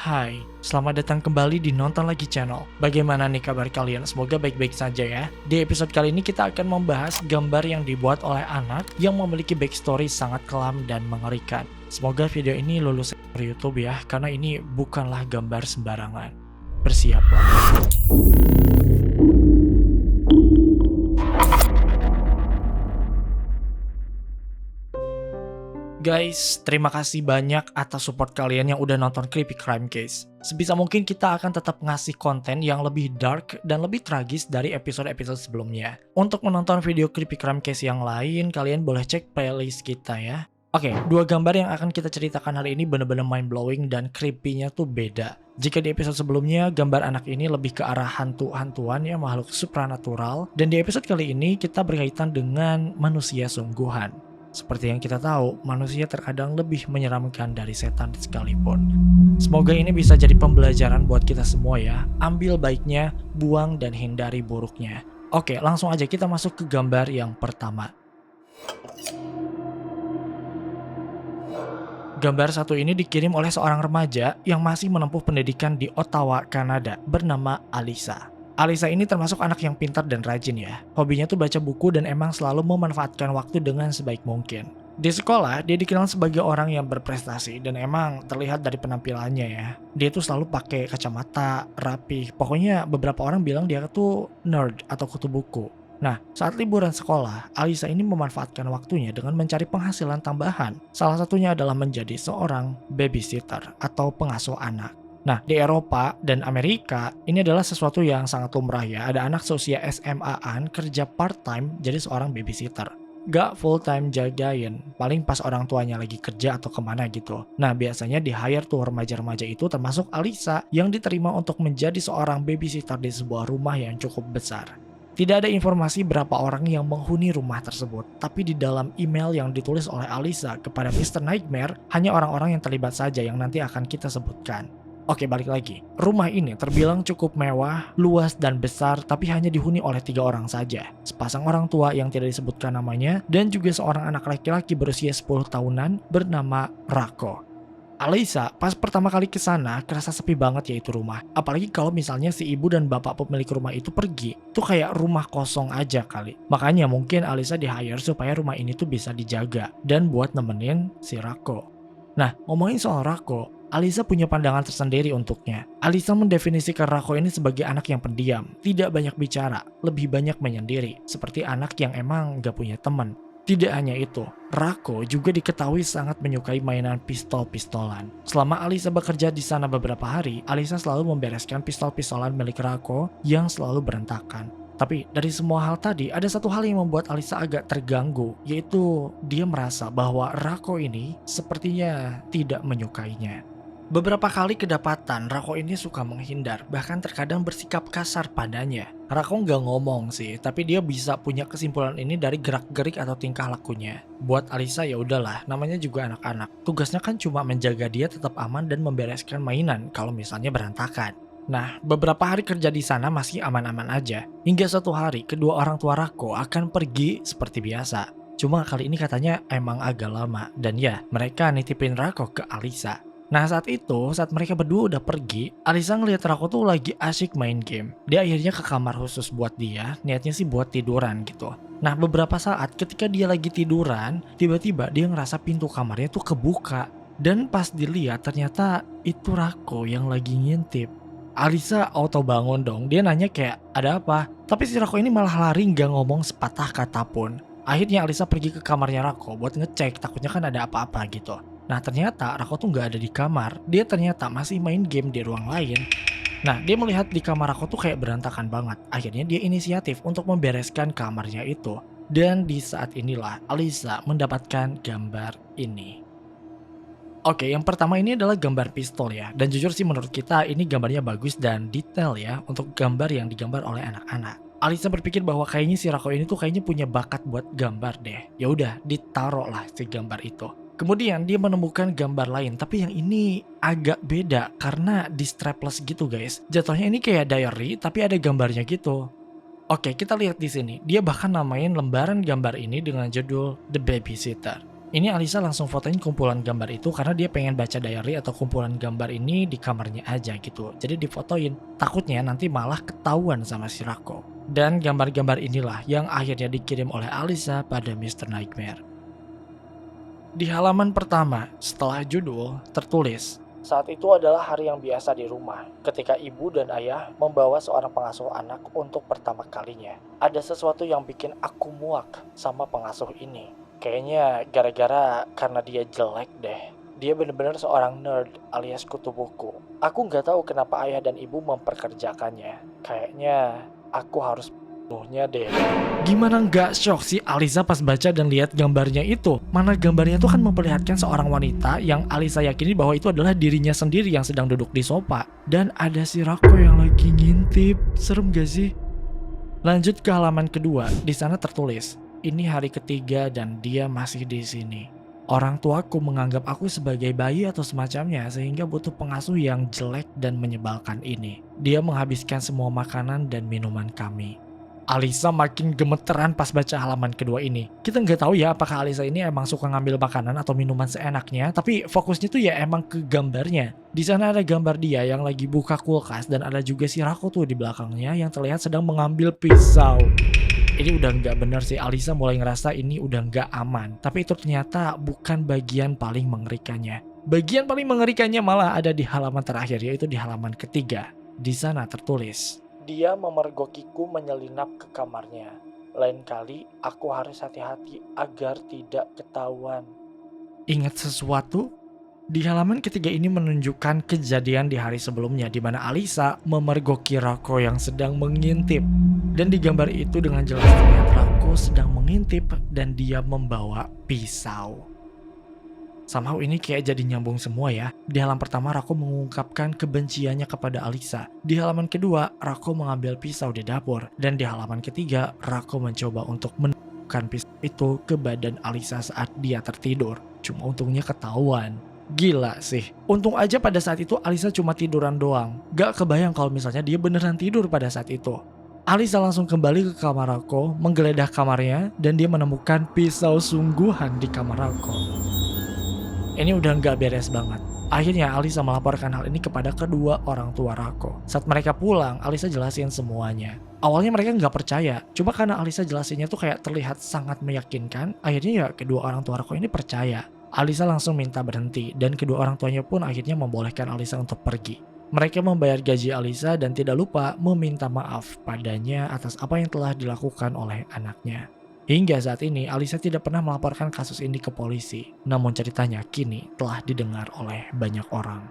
Hai, selamat datang kembali di Nonton Lagi Channel. Bagaimana nih kabar kalian? Semoga baik-baik saja ya. Di episode kali ini kita akan membahas gambar yang dibuat oleh anak yang memiliki backstory sangat kelam dan mengerikan. Semoga video ini lulus dari YouTube ya, karena ini bukanlah gambar sembarangan. Bersiaplah. Guys, terima kasih banyak atas support kalian yang udah nonton Creepy Crime Case. Sebisa mungkin kita akan tetap ngasih konten yang lebih dark dan lebih tragis dari episode-episode sebelumnya. Untuk menonton video Creepy Crime Case yang lain, kalian boleh cek playlist kita ya. Oke, dua gambar yang akan kita ceritakan hari ini bener-bener mind-blowing dan creepy-nya tuh beda. Jika di episode sebelumnya, gambar anak ini lebih ke arah hantu-hantuan ya, makhluk supranatural. Dan di episode kali ini, kita berkaitan dengan manusia sungguhan. Seperti yang kita tahu, manusia terkadang lebih menyeramkan dari setan sekalipun. Semoga ini bisa jadi pembelajaran buat kita semua ya. Ambil baiknya, buang dan hindari buruknya. Oke, langsung aja kita masuk ke gambar yang pertama. Gambar satu ini dikirim oleh seorang remaja yang masih menempuh pendidikan di Ottawa, Kanada, bernama Alyssa. Alyssa ini termasuk anak yang pintar dan rajin ya. Hobinya tuh baca buku dan emang selalu memanfaatkan waktu dengan sebaik mungkin. Di sekolah, dia dikenal sebagai orang yang berprestasi dan emang terlihat dari penampilannya ya. Dia tuh selalu pakai kacamata, rapih. Pokoknya beberapa orang bilang dia tuh nerd atau kutu buku. Nah, saat liburan sekolah, Alyssa ini memanfaatkan waktunya dengan mencari penghasilan tambahan. Salah satunya adalah menjadi seorang babysitter atau pengasuh anak. Nah, di Eropa dan Amerika, ini adalah sesuatu yang sangat lumrah ya. Ada anak seusia SMA-an kerja part-time jadi seorang babysitter. Gak full-time jagain, paling pas orang tuanya lagi kerja atau kemana gitu. Nah, biasanya di-hire tuh remaja-remaja itu termasuk Alyssa yang diterima untuk menjadi seorang babysitter di sebuah rumah yang cukup besar. Tidak ada informasi berapa orang yang menghuni rumah tersebut, tapi di dalam email yang ditulis oleh Alyssa kepada Mr. Nightmare, hanya orang-orang yang terlibat saja yang nanti akan kita sebutkan. Oke, balik lagi. Rumah ini terbilang cukup mewah, luas dan besar, tapi hanya dihuni oleh 3 orang saja. Sepasang orang tua yang tidak disebutkan namanya, dan juga seorang anak laki-laki berusia 10 tahunan bernama Rako. Alyssa pas pertama kali ke sana kerasa sepi banget ya itu rumah. Apalagi kalau misalnya si ibu dan bapak pemilik rumah itu pergi, tuh kayak rumah kosong aja kali. Makanya mungkin Alyssa di-hire supaya rumah ini tuh bisa dijaga dan buat nemenin si Rako. Nah, ngomongin soal Rako, Alyssa punya pandangan tersendiri untuknya. Alyssa mendefinisikan Rako ini sebagai anak yang pendiam, tidak banyak bicara, lebih banyak menyendiri, seperti anak yang emang gak punya teman. Tidak hanya itu, Rako juga diketahui sangat menyukai mainan pistol-pistolan. Selama Alyssa bekerja di sana beberapa hari, Alyssa selalu membereskan pistol-pistolan milik Rako yang selalu berantakan. Tapi dari semua hal tadi, ada satu hal yang membuat Alyssa agak terganggu, yaitu dia merasa bahwa Rako ini sepertinya tidak menyukainya. Beberapa kali kedapatan, Rako ini suka menghindar, bahkan terkadang bersikap kasar padanya. Rako nggak ngomong sih, tapi dia bisa punya kesimpulan ini dari gerak-gerik atau tingkah lakunya. Buat Alyssa ya udahlah, namanya juga anak-anak. Tugasnya kan cuma menjaga dia tetap aman dan membereskan mainan kalau misalnya berantakan. Nah, beberapa hari kerja di sana masih aman-aman aja. Hingga suatu hari, kedua orang tua Rako akan pergi seperti biasa. Cuma kali ini katanya emang agak lama, dan ya, mereka nitipin Rako ke Alyssa. Nah, saat mereka berdua udah pergi, Alyssa ngeliat Rako tuh lagi asyik main game. Dia akhirnya ke kamar khusus buat dia, niatnya sih buat tiduran gitu. Nah, beberapa saat ketika dia lagi tiduran, tiba-tiba dia ngerasa pintu kamarnya tuh kebuka. Dan pas dilihat ternyata itu Rako yang lagi ngintip. Alyssa auto bangun dong, dia nanya kayak ada apa? Tapi si Rako ini malah lari gak ngomong sepatah kata pun. Akhirnya Alyssa pergi ke kamarnya Rako buat ngecek, takutnya kan ada apa-apa gitu. Nah, ternyata Rako tuh gak ada di kamar, dia ternyata masih main game di ruang lain. Nah, dia melihat di kamar Rako tuh kayak berantakan banget. Akhirnya dia inisiatif untuk membereskan kamarnya itu. Dan di saat inilah Alyssa mendapatkan gambar ini. Oke, yang pertama ini adalah gambar pistol ya. Dan jujur sih menurut kita ini gambarnya bagus dan detail ya untuk gambar yang digambar oleh anak-anak. Alyssa berpikir bahwa kayaknya si Rako ini tuh kayaknya punya bakat buat gambar deh. Ya udah, ditaruh lah si gambar itu. Kemudian dia menemukan gambar lain, tapi yang ini agak beda karena di strapless gitu guys. Jatuhnya ini kayak diary tapi ada gambarnya gitu. Oke, kita lihat di sini. Dia bahkan namain lembaran gambar ini dengan judul The Babysitter. Ini Alisa langsung fotoin kumpulan gambar itu karena dia pengen baca diary atau kumpulan gambar ini di kamarnya aja gitu. Jadi difotoin, takutnya nanti malah ketahuan sama si Rako. Dan gambar-gambar inilah yang akhirnya dikirim oleh Alisa pada Mr. Nightmare. Di halaman pertama, setelah judul, tertulis, "Saat itu adalah hari yang biasa di rumah, ketika ibu dan ayah membawa seorang pengasuh anak untuk pertama kalinya. Ada sesuatu yang bikin aku muak sama pengasuh ini. Kayaknya gara-gara karena dia jelek deh. Dia bener-bener seorang nerd alias kutu buku. Aku nggak tahu kenapa ayah dan ibu memperkerjakannya. Kayaknya aku harus bunuhnya deh." Gimana nggak shock sih Alisa pas baca dan lihat gambarnya itu? Mana gambarnya tuh kan memperlihatkan seorang wanita yang Alisa yakini bahwa itu adalah dirinya sendiri yang sedang duduk di sofa. Dan ada si Rako yang lagi ngintip. Serem gak sih? Lanjut ke halaman kedua, di sana tertulis, "Ini hari ketiga dan dia masih di sini. Orang tuaku menganggap aku sebagai bayi atau semacamnya sehingga butuh pengasuh yang jelek dan menyebalkan ini. Dia menghabiskan semua makanan dan minuman kami." Alisa makin gemeteran pas baca halaman kedua ini. Kita nggak tahu ya apakah Alisa ini emang suka ngambil makanan atau minuman seenaknya, tapi fokusnya tuh ya emang ke gambarnya. Di sana ada gambar dia yang lagi buka kulkas dan ada juga si Rako tuh di belakangnya yang terlihat sedang mengambil pisau. Ini udah nggak bener sih, Alisa mulai ngerasa ini udah nggak aman. Tapi itu ternyata bukan bagian paling mengerikannya. Bagian paling mengerikannya malah ada di halaman terakhir, yaitu di halaman ketiga. Di sana tertulis, "Dia memergokiku menyelinap ke kamarnya. Lain kali aku harus hati-hati agar tidak ketahuan." Ingat sesuatu? Di halaman ketiga ini menunjukkan kejadian di hari sebelumnya di mana Alisa memergoki Rako yang sedang mengintip. Dan di gambar itu dengan jelas terlihat Rako sedang mengintip dan dia membawa pisau. Somehow ini kayak jadi nyambung semua ya. Di halaman pertama Rako mengungkapkan kebenciannya kepada Alisa. Di halaman kedua Rako mengambil pisau di dapur. Dan di halaman ketiga Rako mencoba untuk menusukkan pisau itu ke badan Alisa saat dia tertidur. Cuma untungnya ketahuan. Gila sih. Untung aja pada saat itu Alisa cuma tiduran doang. Gak kebayang kalau misalnya dia beneran tidur pada saat itu. Alisa langsung kembali ke kamar Rako, menggeledah kamarnya, dan dia menemukan pisau sungguhan di kamar Rako. Ini udah nggak beres banget. Akhirnya Alisa melaporkan hal ini kepada kedua orang tua Rako. Saat mereka pulang, Alisa jelasin semuanya. Awalnya mereka nggak percaya, cuma karena Alisa jelasinnya tuh kayak terlihat sangat meyakinkan, akhirnya ya kedua orang tua Rako ini percaya. Alisa langsung minta berhenti, dan kedua orang tuanya pun akhirnya membolehkan Alisa untuk pergi. Mereka membayar gaji Alisa dan tidak lupa meminta maaf padanya atas apa yang telah dilakukan oleh anaknya. Hingga saat ini, Alisa tidak pernah melaporkan kasus ini ke polisi. Namun ceritanya kini telah didengar oleh banyak orang.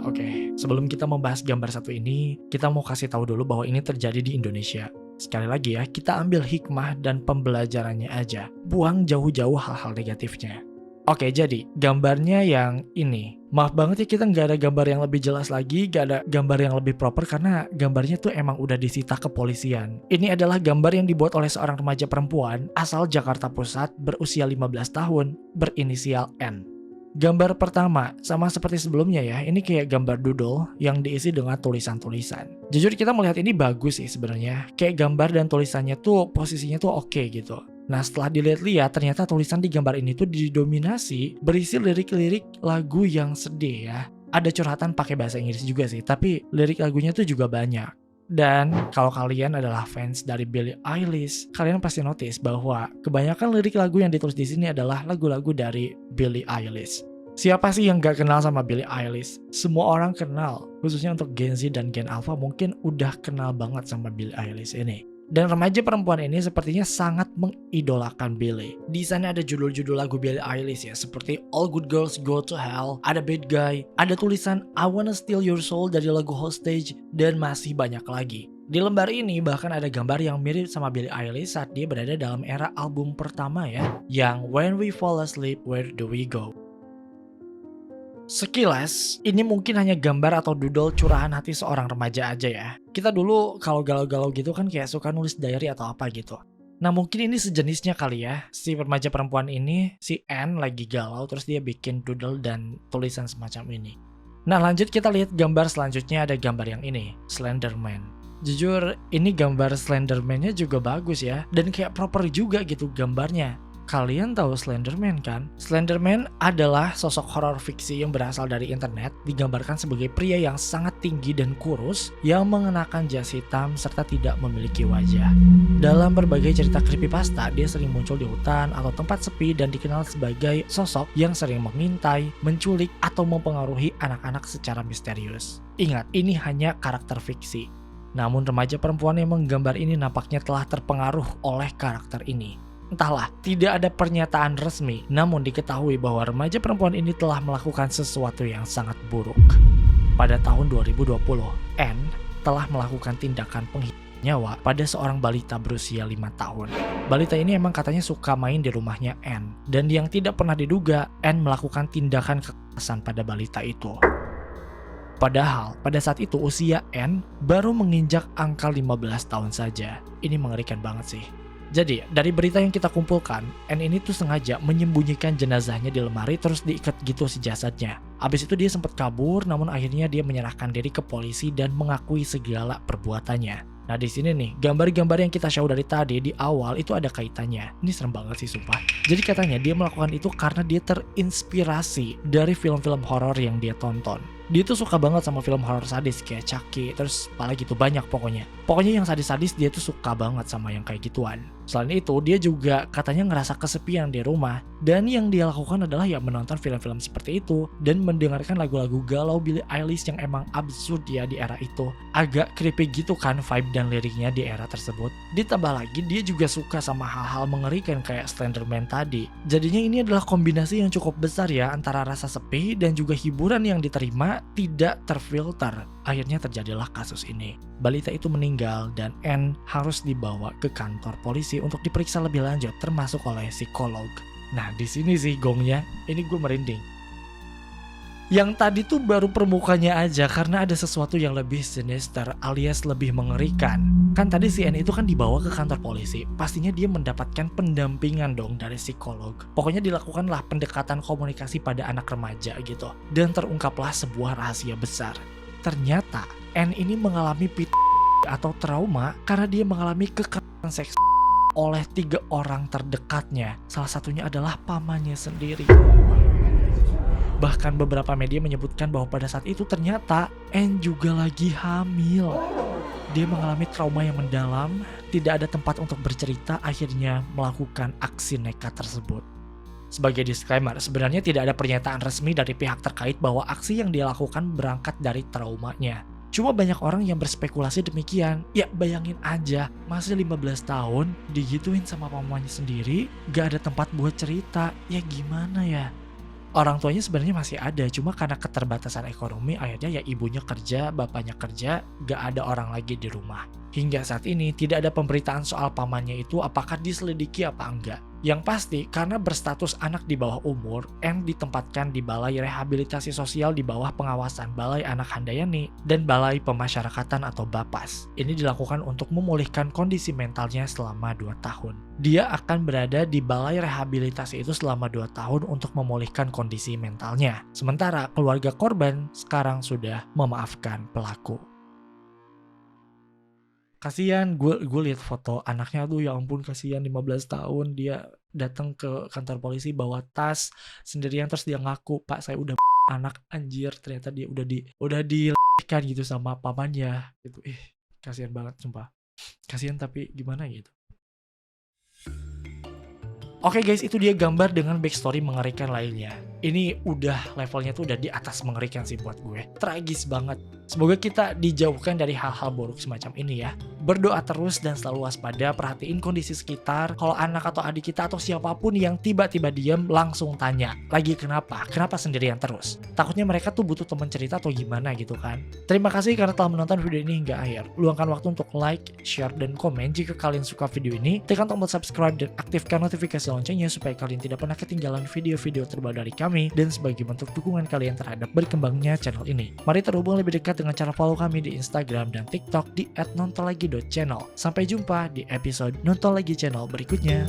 Oke, sebelum kita membahas gambar satu ini, kita mau kasih tahu dulu bahwa ini terjadi di Indonesia. Sekali lagi ya, kita ambil hikmah dan pembelajarannya aja. Buang jauh-jauh hal-hal negatifnya. Oke, jadi gambarnya yang ini. Maaf banget ya kita nggak ada gambar yang lebih jelas lagi, nggak ada gambar yang lebih proper karena gambarnya tuh emang udah disita kepolisian. Ini adalah gambar yang dibuat oleh seorang remaja perempuan asal Jakarta Pusat berusia 15 tahun, berinisial N. Gambar pertama, sama seperti sebelumnya ya, ini kayak gambar doodle yang diisi dengan tulisan-tulisan. Jujur kita melihat ini bagus sih sebenarnya. Kayak gambar dan tulisannya tuh posisinya tuh oke gitu. Nah setelah dilihat-lihat ternyata tulisan di gambar ini tuh didominasi berisi lirik-lirik lagu yang sedih ya. Ada curhatan pakai bahasa Inggris juga sih, tapi lirik lagunya tuh juga banyak. Dan kalau kalian adalah fans dari Billie Eilish, kalian pasti notice bahwa kebanyakan lirik lagu yang ditulis di sini adalah lagu-lagu dari Billie Eilish. Siapa sih yang gak kenal sama Billie Eilish? Semua orang kenal, khususnya untuk Gen Z dan Gen Alpha mungkin udah kenal banget sama Billie Eilish ini. Dan remaja perempuan ini sepertinya sangat mengidolakan Billie. Di sana ada judul-judul lagu Billie Eilish ya, seperti All Good Girls Go to Hell, ada Bad Guy, ada tulisan I Wanna Steal Your Soul dari lagu Hostage, dan masih banyak lagi. Di lembar ini bahkan ada gambar yang mirip sama Billie Eilish saat dia berada dalam era album pertama ya, yang When We Fall Asleep, Where Do We Go? Sekilas, ini mungkin hanya gambar atau doodle curahan hati seorang remaja aja ya. Kita dulu kalau galau-galau gitu kan kayak suka nulis diary atau apa gitu. Nah mungkin ini sejenisnya kali ya. Si remaja perempuan ini, si Anne lagi galau terus dia bikin doodle dan tulisan semacam ini. Nah lanjut kita lihat gambar selanjutnya, ada gambar yang ini, Slenderman. Jujur, ini gambar Slenderman-nya juga bagus ya, dan kayak proper juga gitu gambarnya. Kalian tahu Slenderman kan? Slenderman adalah sosok horor fiksi yang berasal dari internet, digambarkan sebagai pria yang sangat tinggi dan kurus, yang mengenakan jas hitam serta tidak memiliki wajah. Dalam berbagai cerita creepypasta, dia sering muncul di hutan atau tempat sepi dan dikenal sebagai sosok yang sering mengintai, menculik, atau mempengaruhi anak-anak secara misterius. Ingat, ini hanya karakter fiksi. Namun remaja perempuan yang menggambar ini nampaknya telah terpengaruh oleh karakter ini. Entahlah, tidak ada pernyataan resmi, namun diketahui bahwa remaja perempuan ini telah melakukan sesuatu yang sangat buruk. Pada tahun 2020, N telah melakukan tindakan penghilangan nyawa pada seorang balita berusia 5 tahun. Balita ini emang katanya suka main di rumahnya N, dan yang tidak pernah diduga, N melakukan tindakan kekerasan pada balita itu. Padahal, pada saat itu usia N baru menginjak angka 15 tahun saja. Ini mengerikan banget sih. Jadi, dari berita yang kita kumpulkan, N ini tuh sengaja menyembunyikan jenazahnya di lemari terus diikat gitu si jasadnya. Abis itu dia sempat kabur, namun akhirnya dia menyerahkan diri ke polisi dan mengakui segala perbuatannya. Nah di sini nih, gambar-gambar yang kita show dari tadi di awal itu ada kaitannya. Ini serem banget sih sumpah. Jadi katanya dia melakukan itu karena dia terinspirasi dari film-film horor yang dia tonton. Dia tuh suka banget sama film horor sadis kayak Chucky, terus apalagi tuh banyak pokoknya. Pokoknya yang sadis-sadis dia tuh suka banget sama yang kayak gituan. Selain itu, dia juga katanya ngerasa kesepian di rumah. Dan yang dia lakukan adalah ya menonton film-film seperti itu dan mendengarkan lagu-lagu galau Billie Eilish yang emang absurd ya di era itu. Agak creepy gitu kan vibe dan liriknya di era tersebut. Ditambah lagi dia juga suka sama hal-hal mengerikan kayak Slenderman tadi. Jadinya ini adalah kombinasi yang cukup besar ya antara rasa sepi dan juga hiburan yang diterima tidak terfilter. Akhirnya terjadilah kasus ini. Balita itu meninggal dan N harus dibawa ke kantor polisi untuk diperiksa lebih lanjut termasuk oleh psikolog. Nah di sini sih gongnya, ini gue merinding. Yang tadi tuh baru permukaannya aja karena ada sesuatu yang lebih sinister alias lebih mengerikan. Kan tadi si N itu kan dibawa ke kantor polisi, pastinya dia mendapatkan pendampingan dong dari psikolog. Pokoknya dilakukanlah pendekatan komunikasi pada anak remaja gitu. Dan terungkaplah sebuah rahasia besar. Ternyata N ini mengalami atau trauma karena dia mengalami kekerasan seks oleh 3 orang terdekatnya. Salah satunya adalah pamannya sendiri. Bahkan beberapa media menyebutkan bahwa pada saat itu ternyata N juga lagi hamil. Dia mengalami trauma yang mendalam, tidak ada tempat untuk bercerita, akhirnya melakukan aksi nekat tersebut. Sebagai disclaimer, sebenarnya tidak ada pernyataan resmi dari pihak terkait bahwa aksi yang dia lakukan berangkat dari traumanya. Cuma banyak orang yang berspekulasi demikian. Ya bayangin aja, masih 15 tahun, digituin sama pamannya sendiri, gak ada tempat buat cerita, ya gimana ya? Orang tuanya sebenarnya masih ada, cuma karena keterbatasan ekonomi akhirnya ya ibunya kerja, bapaknya kerja, gak ada orang lagi di rumah. Hingga saat ini tidak ada pemberitaan soal pamannya itu apakah diselidiki apa enggak. Yang pasti karena berstatus anak di bawah umur, N ditempatkan di Balai Rehabilitasi Sosial di bawah pengawasan Balai Anak Handayani dan Balai Pemasyarakatan atau BAPAS. Ini dilakukan untuk memulihkan kondisi mentalnya selama 2 tahun. Dia akan berada di Balai Rehabilitasi itu selama 2 tahun untuk memulihkan kondisi mentalnya. Sementara keluarga korban sekarang sudah memaafkan pelaku. Kasian, gue lihat foto anaknya tuh, ya ampun kasihan 15 tahun dia datang ke kantor polisi bawa tas sendirian terus dia ngaku, "Pak, saya udah anak." Anjir, ternyata dia udah dilahirkan gitu sama pamannya gitu. Kasihan banget sumpah. Kasihan tapi gimana gitu. Oke guys, itu dia gambar dengan backstory mengerikan lainnya. Ini udah levelnya tuh udah di atas mengerikan sih buat gue. Tragis banget. Semoga kita dijauhkan dari hal-hal buruk semacam ini ya. Berdoa terus dan selalu waspada, perhatiin kondisi sekitar. Kalau anak atau adik kita atau siapapun yang tiba-tiba diam, langsung tanya. Lagi kenapa? Kenapa sendirian terus? Takutnya mereka tuh butuh teman cerita atau gimana gitu kan. Terima kasih karena telah menonton video ini hingga akhir. Luangkan waktu untuk like, share, dan komen jika kalian suka video ini. Tekan tombol subscribe dan aktifkan notifikasi loncengnya supaya kalian tidak pernah ketinggalan video-video terbaru dari kami dan sebagai bentuk dukungan kalian terhadap berkembangnya channel ini. Mari terhubung lebih dekat dengan cara follow kami di Instagram dan TikTok di @nontolagi.channel. Sampai jumpa di episode Nonton Lagi Channel berikutnya.